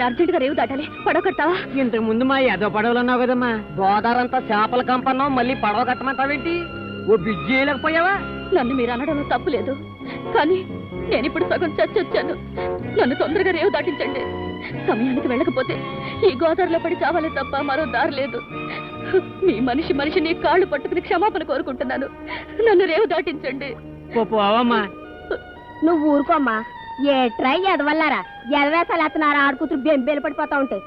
Urgent గా రేవు దాటాలి. పడవ కట్టావా? ఇంతకు ముందు మా ఏదో పడవలు అన్నావు కదమ్మా. గోదావరంతా చేపల కంపన్నావు, మళ్ళీ పడవ కట్టమంటావేంటి? ఓ బిజ్జి వేయలేకపోయావా? నన్ను మీరు అనడంలో తప్పు లేదు, కానీ నేను ఇప్పుడు సగం చచ్చొచ్చాను. నన్ను తొందరగా రేవు దాటించండి. సమయానికి వెళ్ళకపోతే ఈ గోదావరిలో పడి చావాలే తప్ప మరో దారి లేదు. మీ మనిషిని కాళ్ళు పట్టుకుని క్షమాపణ కోరుకుంటున్నాను. నన్ను రేవు దాటించండి. పోవమ్మా. నువ్వు ఊరుకోమ్మా. ఏ ట్రై ఎదవల్లారా, ఎదవేసాలు ఎత్తనారా ఆడుకుతురు బెంబేలు పడిపోతా ఉంటాయి.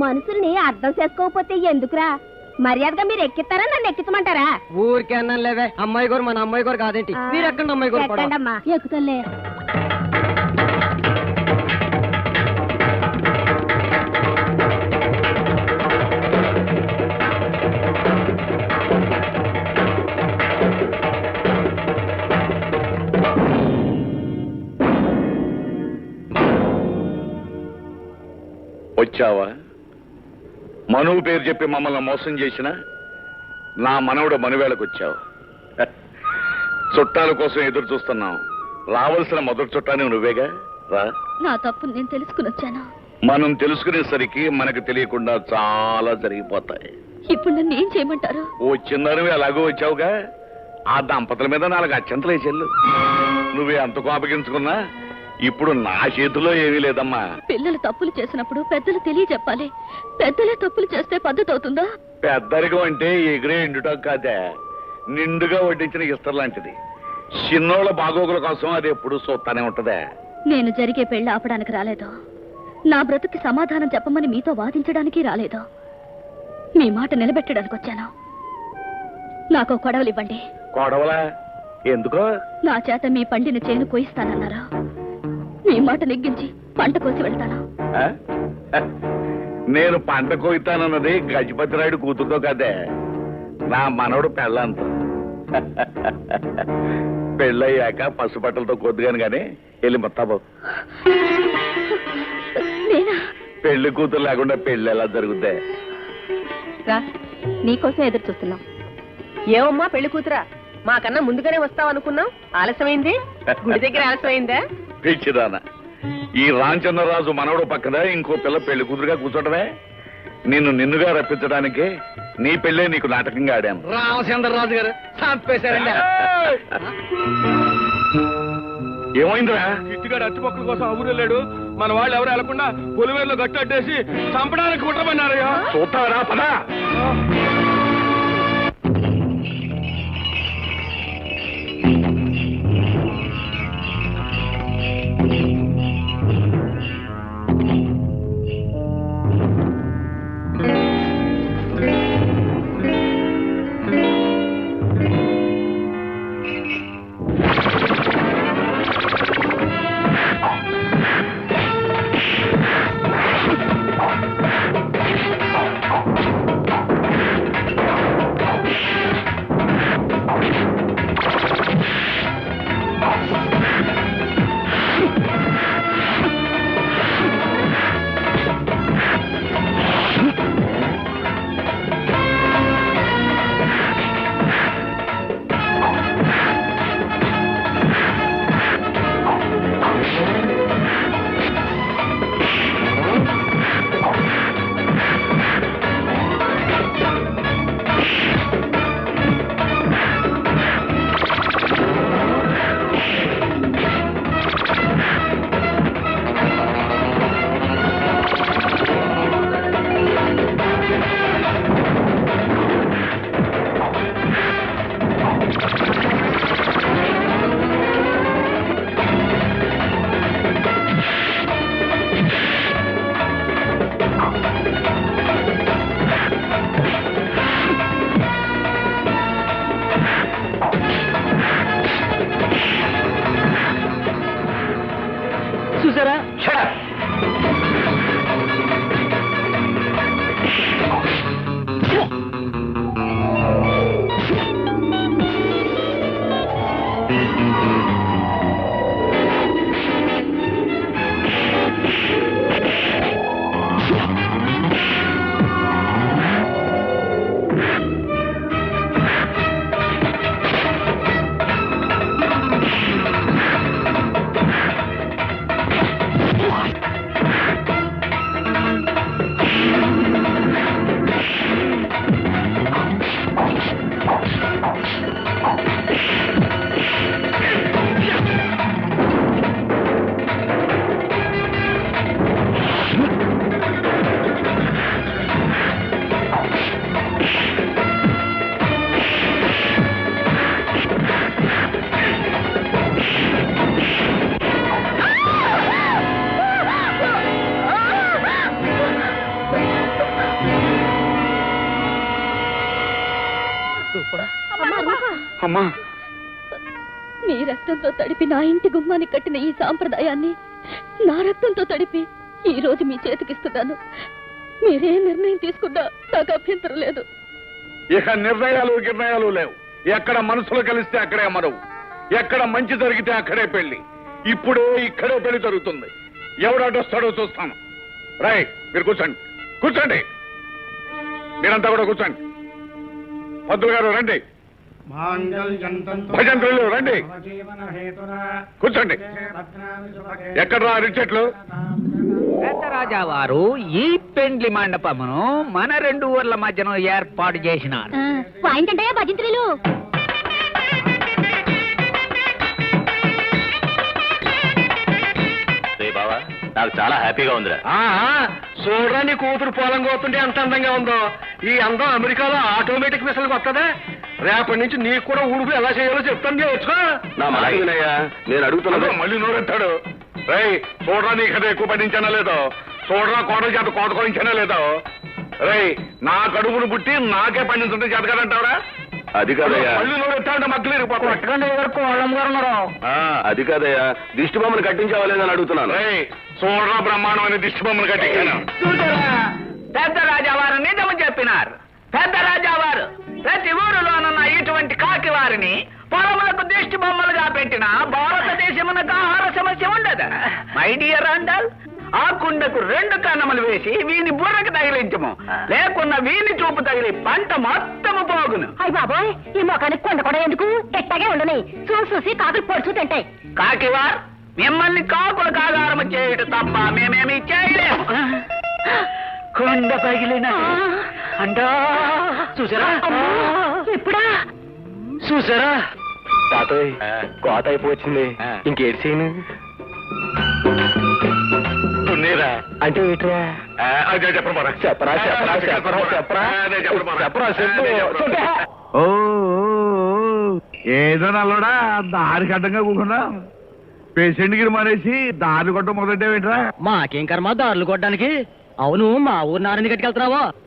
మనుషుల్ని అర్థం చేసుకోకపోతే ఎందుకురా? మర్యాదగా మీరు ఎక్కిస్తారా, నన్ను ఎక్కించమంటారా? ఊరికే అన్నాను లేవే. అమ్మాయి గారు మన అమ్మాయి గారు కాదేంటి? మీరు ఎక్కండి అమ్మాయి గారు. ఎక్కండమ్మా. ఎక్కుతలే. వచ్చావా? మనువు పేరు చెప్పి మమ్మల్ని మోసం చేసిన నా మనవడు మనువేళకు వచ్చావు. చుట్టాల కోసం ఎదురు చూస్తున్నాం. రావాల్సిన మొదటి చుట్టాన్ని నువ్వేగా. రా. నా తప్పు నేను తెలుసుకుని వచ్చాను. మనం తెలుసుకునేసరికి మనకు తెలియకుండా చాలా జరిగిపోతాయి. ఇప్పుడు నన్ను ఏం చేయమంటారు? వచ్చిందని ఎలాగో వచ్చావుగా, ఆ దంపతుల మీద 4 అత్యంతలే చెల్లు. నువ్వే అంత కోపగించుకున్నా ఇప్పుడు నా చేతిలో ఏమీ లేదమ్మా. పిల్లలు తప్పులు చేసినప్పుడు పెద్దలు తెలియజెప్పాలి. పెద్దలే తప్పులు చేస్తే పద్ధతి అవుతుందా? పెద్దరికం అంటే ఎగిరే ఎండుటం కాదే, నిండుగా వడ్డించిన ఇస్తర్ లాంటిది. చిన్నోళ్ళ బాగోగుల కోసం అది ఎప్పుడు చూస్తానే ఉంటదే. నేను జరిగే పెళ్లి ఆపడానికి రాలేదు. నా బ్రతుకి సమాధానం చెప్పమని మీతో వాదించడానికి రాలేదు. మీ మాట నిలబెట్టడానికి వచ్చాను. నాకు కొడవలు ఇవ్వండి. కొడవలా? ఎందుకో? నా చేత మీ పండిన చేను కోయిస్తానన్నారు. మీ మాట నెగ్గించి పంట కోసి వెళ్తాను. నేను పంట కోయితానన్నది గజపతిరాయుడు కూతురుతో కదే, నా మనవడు పెళ్ళంతో. పెళ్ళయ్యాక పసుపట్టలతో కొద్దిగాను గాని వెళ్ళి మొత్తాబు. పెళ్లి కూతురు లేకుండా పెళ్లి ఎలా జరుగుద్దే? నీకోసం ఎదురు చూస్తున్నాం. ఏమమ్మా పెళ్లి కూతురా, మాకన్నా ముందుగానే వస్తావు అనుకున్నాం. ఆలస్యమైంది. గుడి దగ్గర ఆలస్యమైందా? పిచ్చిదానా, ఈ రామచంద్రరాజు మనవడు పక్కన ఇంకో పిల్ల పెళ్లి కూతురుగా కూర్చోటమే. నిన్నుగా రప్పించడానికి నీ పెళ్ళే నీకు నాటకంగా ఆడాను. రామచంద్రరాజు గారు చంపేశారండి. ఏమైందిరా? చిట్టిగాడు అట్టుపక్కల కోసం ఊరు వెళ్ళాడు. మన వాళ్ళు ఎవరు వెళ్లకుండా పొలిమేరులో గట్టేసి చంపడానికి కుట్రమన్నారయ్యా. చూస్తావరా? పదా. అమ్మా మీ రక్తంతో తడిపి నా ఇంటి గుమ్మానికి కట్టిన ఈ సాంప్రదాయాన్ని నా రక్తంతో తడిపి ఈ రోజు మీ చేతికిస్తున్నాను. మీరే నిర్ణయం తీసుకున్నా నాకు అభ్యంతరం లేదు. ఇక నిర్ణయాలు లేవు. ఎక్కడ మనసులు కలిస్తే అక్కడే మరవు, ఎక్కడ మంచి జరిగితే అక్కడే పెళ్లి. ఇప్పుడే ఇక్కడే పెళ్లి జరుగుతుంది. ఎవడు అడ్డొస్తాడో చూస్తాను. రాయ్, మీరు కూర్చోండి. మీరంతా కూడా కూర్చోండి. పంతులు గారు రండి. భజంత్రులు రండి, కూర్చోండి. ఎక్కడ అరిచెట్లు? పెద్దరాజా వారు ఈ పెండ్లి మండపమును మన 2 ఊర్ల మధ్యన ఏర్పాటు చేసినారు. ఏంటంటే భజంత్రులు బావా, నాకు చాలా హ్యాపీగా ఉందిరా. చూడరా నీ కూతురు పొలం కోతుంటే ఎంత అందంగా ఉందో. ఈ అందం అమెరికాలో ఆటోమేటిక్ మిషన్కి వస్తుందా? రేపటి నుంచి నీకు కూడా ఊడుపు ఎలా చేయాలో చెప్తాను చేయొచ్చుగా. నా మాట వినయ్యా, నేను అడుగుతున్నది. మళ్ళీ నోరెత్తాడు. రై, చూడరా నీ కథ ఎక్కువ పడించానా లేదో, చూడరా కోట చేత కోట కోయించానా లేదో. రై, నా కడుపును పుట్టి నాకే పండించుంటే చేత కదంటావరా? అది కాదయ్యా, మళ్ళీ నోరెత్తాడు మక్కలు అది కాదయ్యా, దిష్టి బొమ్మను కట్టించావలేదని అడుగుతున్నాను. రై, చూడరా బ్రహ్మాండమైన దిష్టి బొమ్మను కట్టించాను. చూసారా, పెద్ద రాజావారు నిజము చెప్పినారు. పెద్ద రాజావారు ప్రతి ఊరిలోనున్న ఇటువంటి కాకి వారిని పొలములకు దిష్టి బొమ్మలుగా పెట్టిన భారతదేశమునకు ఆహార సమస్య ఉండదు. మై డియర్ అండల్, ఆ కుండకు 2 కన్నములు వేసి వీని బుర్రకు తగిలించము, లేకున్నా వీని చూపు తగిలి పంట మొత్తము పోగును. అయ్య బాబోయ్, ఈ మొఖానికి కొండ కూడా ఎందుకు? ఎట్టాగే ఉండని చూసి కాకులు పొడుచు తింటాయి. కాకివార్, మిమ్మల్ని కాకులు కాగారము చేయటం తప్ప మేమేమి చేయలేము. కొండ పగిలిన అంటా చూసారా? ఎప్పుడా? చూసారా? తాతయ్య, కోత అయిపోవచ్చింది, ఇంకేడ్చేయను. నీరా అంటే ఏట్రా? అదే చెప్పరా చెప్పరా చెప్పరా చెప్పరా చెప్పరా చెప్పరా చెప్పు. ఓ ఏదో నల్లోడా, దారికి అడ్డంగా కూకున్నా పేషెంట్ గిరి మానేసి దారి కొట్ట మొదలెట్టేవేంట్రా? మాకేం కర్మ దారులు కొట్టడానికి. అవును, మా ఊరు నారని కట్టుకెళ్తున్నావో?